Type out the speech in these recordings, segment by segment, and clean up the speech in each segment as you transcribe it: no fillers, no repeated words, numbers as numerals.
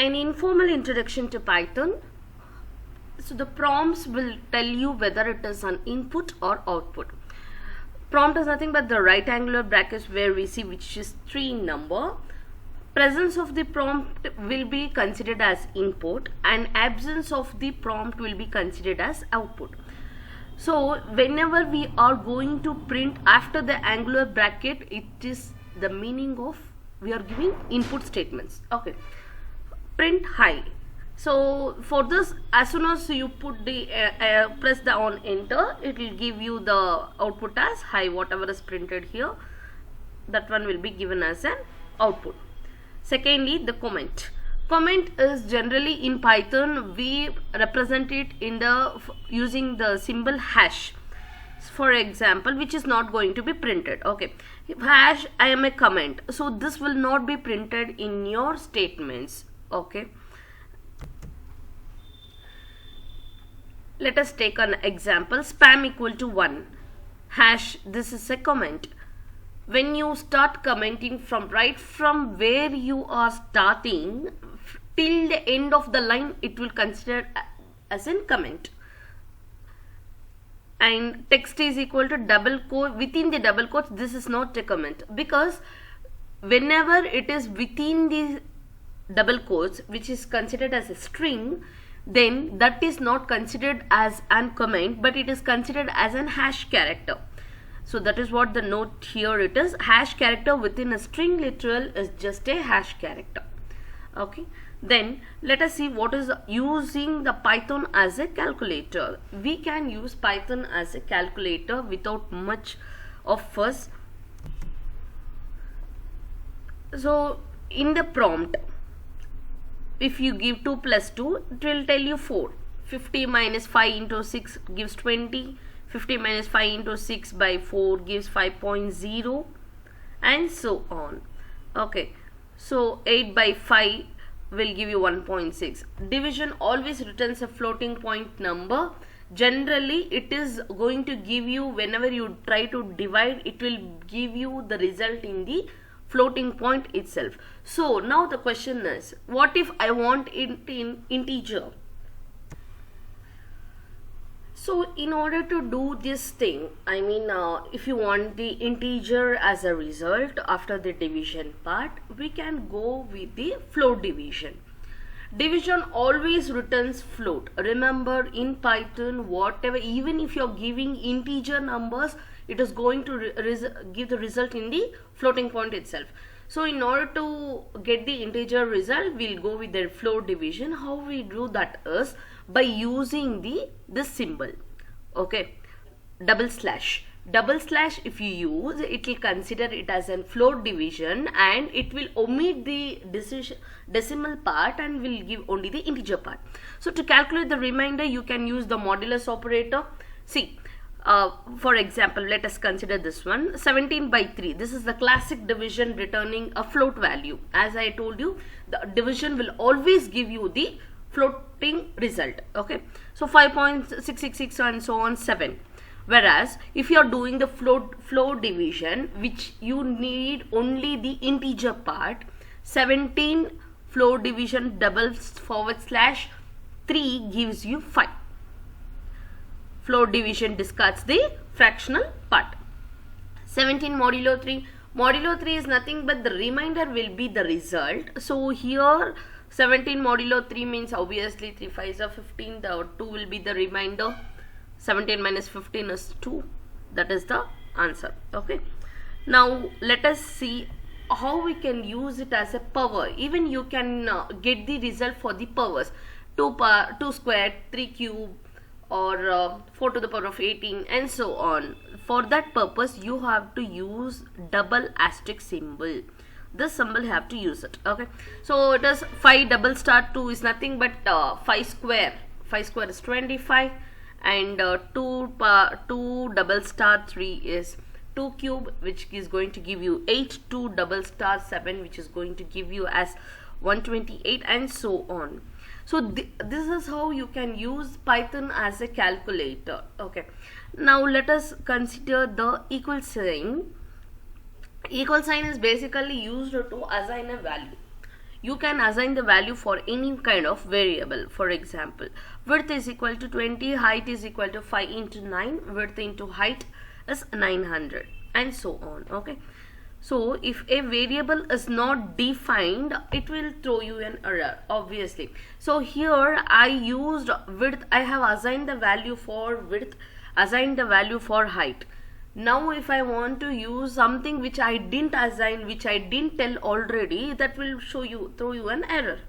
An informal introduction to Python. So the prompts will tell you whether it is an input or output. Prompt is nothing but the right angular brackets where we see which is string number. Presence of the prompt will be considered as input and absence of the prompt will be considered as output. So whenever we are going to print after the angular bracket, it is the meaning of we are giving input statements. Okay, print high. So for this, as soon as you put the press the on enter, it will give you the output as high. Whatever is printed here, that one will be given as an output. Secondly, the comment. Comment is generally in Python we represent it in the using the symbol hash, for example, which is not going to be printed. Okay, hash I am a comment, so this will not be printed in your statements. Okay, let us take an example. Spam equal to 1 hash, this is a comment. When you start commenting from right from where you are starting till the end of the line, it will consider as in comment. And text is equal to double quote, within the double quotes, this is not a comment, because whenever it is within the double quotes, which is considered as a string, then that is not considered as an comment, but it is considered as an hash character. So that is what the note here it is. Hash character within a string literal is just a hash character. Okay, then let us see what is using the Python as a calculator. We can use Python as a calculator without much of fuss. So in the prompt, if you give 2 plus 2, it will tell you 4. 50 minus 5 into 6 gives 20. 50 minus 5 into 6 by 4 gives 5.0, and so on. Okay, so 8 by 5 will give you 1.6. Division always returns a floating point number. Generally it is going to give you, whenever you try to divide, it will give you the result in the floating point itself. So now the question is, what if I want it in integer? So in order to do this thing, I mean if you want the integer as a result after the division part, we can go with the float division. Division always returns float. Remember in Python, whatever, even if you are giving integer numbers, it is going to give the result in the floating point itself. So in order to get the integer result, we'll go with the float division. How we do that is by using this symbol. Okay, double slash. Double slash, if you use, it will consider it as a float division and it will omit the decimal part and will give only the integer part. So to calculate the remainder, you can use the modulus operator. See, for example, let us consider this one, 17 by 3. This is the classic division returning a float value. As I told you, the division will always give you the floating result. Okay, so 5.666 and so on, 7. Whereas if you are doing the float division, which you need only the integer part, 17 float division /3 gives you 5. Float division discards the fractional part. 17 modulo 3. Modulo 3 is nothing but the remainder will be the result. So here 17 modulo 3 means obviously 3 5s are 15. The 2 will be the remainder. 17 minus 15 is 2. That is the answer. Okay. Now let us see how we can use it as a power. Even you can get the result for the powers. 2 squared, 3 cube, or 4 to the power of 18 and so on. For that purpose you have to use double asterisk symbol. This symbol you have to use it. Okay, so it is 5 double star 2 is nothing but 5 square. 5 square is 25 and 2 double star 3 is 2 cube, which is going to give you 8. 2 double star 7, which is going to give you as 128 and so on. So this is how you can use Python as a calculator. Okay, now let us consider the equal sign. Equal sign is basically used to assign a value. you can assign the value for any kind of variable. For example, width is equal to 20, height is equal to 5 into 9, width into height is 900, and so on. Okay, so if a variable is not defined, it will throw you an error, obviously. So here I used width, I have assigned the value for width, assigned the value for height. Now if I want to use something which I didn't assign, which I didn't tell already, that will throw you an error.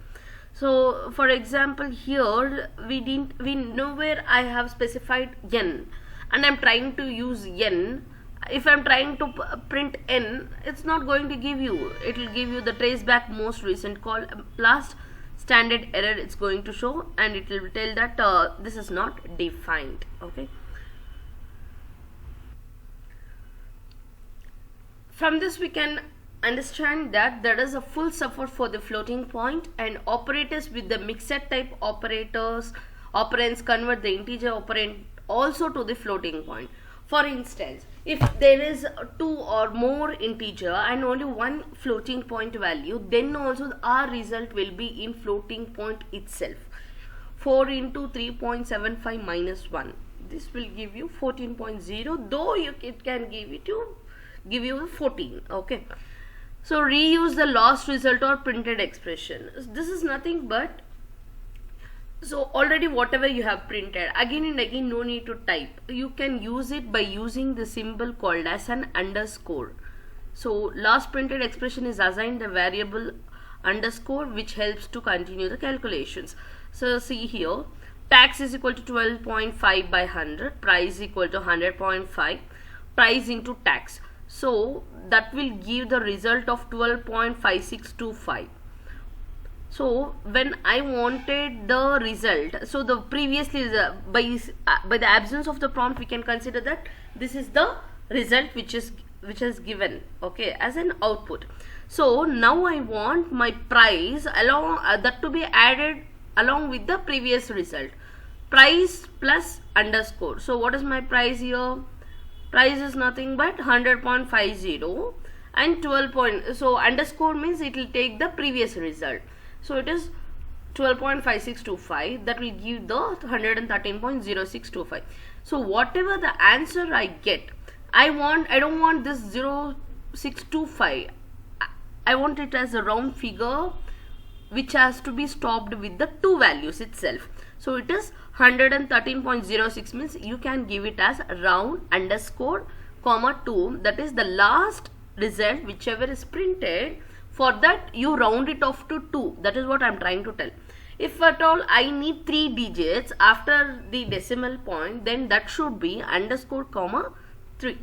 So for example, here we nowhere I have specified n, and I'm trying to use n. If I'm trying to print n, it's not going to give you, it will give you the traceback most recent call last standard error it's going to show, and it will tell that this is not defined. Okay, from this we can understand that there is a full support for the floating point, and operators with the mixed type operands convert the integer operand also to the floating point. For instance, if there is 2 or more integer and only one floating point value, then also our result will be in floating point itself. 4 into 3.75 minus 1, this will give you 14.0, though it can give you 14. Okay, so reuse the lost result or printed expression. This is nothing but, so already whatever you have printed, again and again, no need to type. You can use it by using the symbol called as an underscore. So last printed expression is assigned the variable underscore, which helps to continue the calculations. So see here, tax is equal to 12.5 by 100, price equal to 100.5, price into tax. So that will give the result of 12.5625. So when I wanted the result, so the previously by the absence of the prompt, we can consider that this is the result which is given, okay, as an output. So now I want my price along that to be added along with the previous result, price plus underscore. So what is my price here? Price is nothing but 100.50 and 12. So underscore means it will take the previous result. So it is 12.5625, that will give the 113.0625. So whatever the answer I get, I don't want this 0625. I want it as a round figure which has to be stopped with the 2 values itself. So it is 113.06, means you can give it as round underscore comma 2, that is the last result whichever is printed. For that you round it off to 2. That is what I am trying to tell. If at all I need 3 digits after the decimal point, then that should be underscore comma 3.